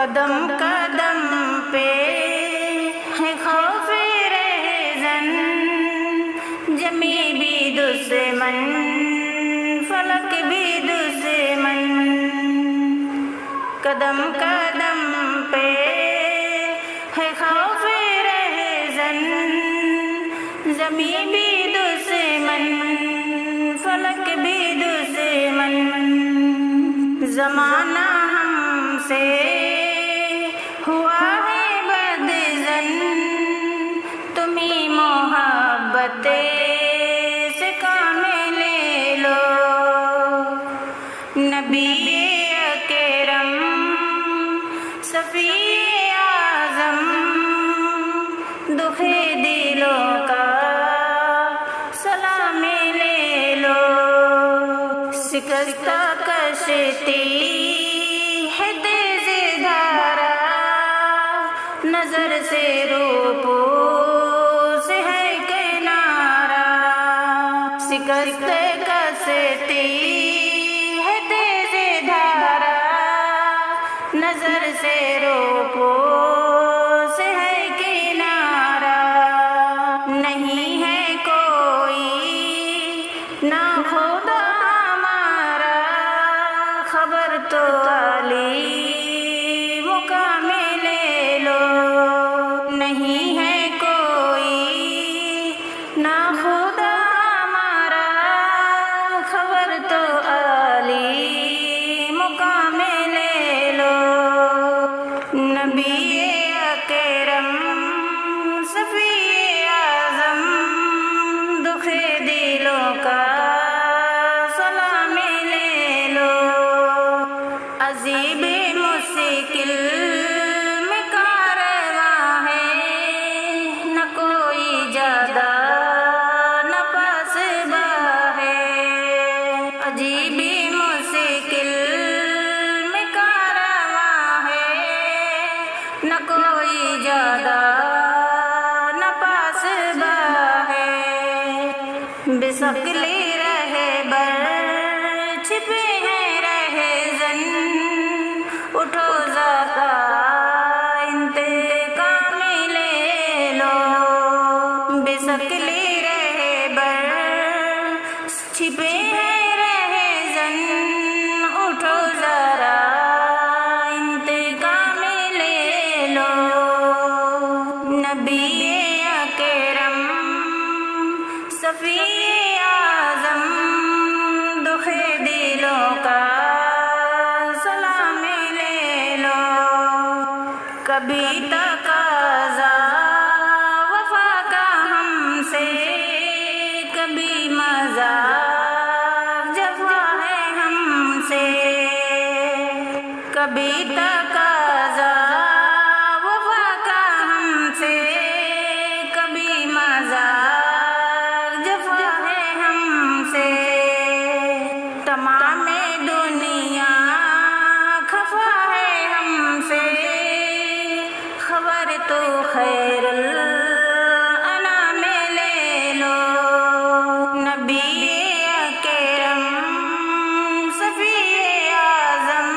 قدم قدم پہ ہے خوف رہزن، جمی بھی دشمن فلک بھی دشمن، قدم قدم پہ ہے خوف رہزن، زمیں بھی دشمن فلک بھی دشمن، زمانہ ہم سے ہوا ہے بدظن، تمہیں محبت سے کام لے لو، نبی اکرم صفی اعظم دکھ دلوں کا سلام لے لو، شکستہ کشتی ہے تیز دھارا، نظر سے روپوش ہے کنارہ، شکست کشتی ہے تیز دھارا، نظر سے روپوش ہے کنارہ، نہیں ہے کوئی نہ خدا ہمارا، خبر تو علی مقام لے لو، نہیں ہے کوئی نہ خدا ہمارا، خبر تو علی مقام لے لو، نبی اکرم صفی اعظم دکھ دلوں کا سلام لے لو، عجیب مشکل میں کارواں ہے، نہ کوئی زیادہ نہ پاسبا ہے، عجیب مشکل میں کارواں ہے، نہ کوئی زیادہ نہ پاسبا ہے، بے شکل رہبر چھپے ہیں رہزن، اٹھو ذرا انتقام لے لو، بے شکل رہبر چھپے ہیں رہزن، اٹھو ذرا انتقام لے لو، نبی اکرم صفی اعظم دکھ دلوں کا سلام لے لو، کبھی تقاضا وفا کا ہم سے، کبھی مذاق جفا ہے ہم سے، کبھی تقاضا وفا کا ہم سے، کبھی مذاق جفا ہے ہم سے، تمام دنیا خفا ہے ہم سے، خبر تو خیر الانام لے لو، نبی اکرم صفی اعظم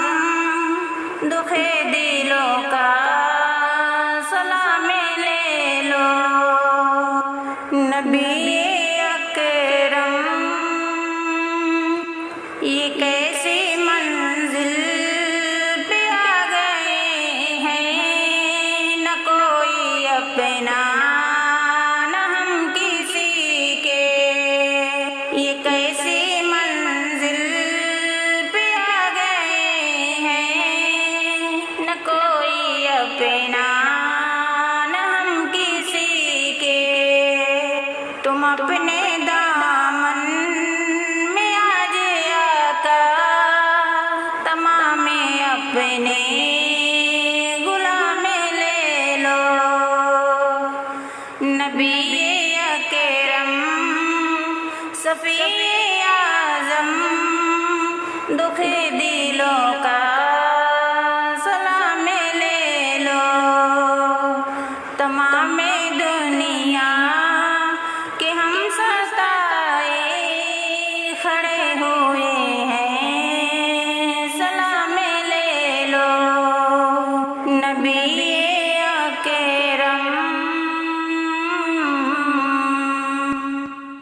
دکھ دلوں کا سلام لے لو، نبی اکرم یہ کیسی منزل پہ آ گئے ہیں، نہ کوئی اپنا نہ ہم کسی کے، یہ کیسی منزل پہ آ گئے ہیں، نہ کوئی اپنا نہ ہم کسی کے، تم اپنے دامن میں آج آقا تمام اپنے غلام لے لو، نبی اکرم صفی اعظم دکھ دلوں کا سلام لے لو، تمام دنیا کے ہم ستائے کھڑے ہوئے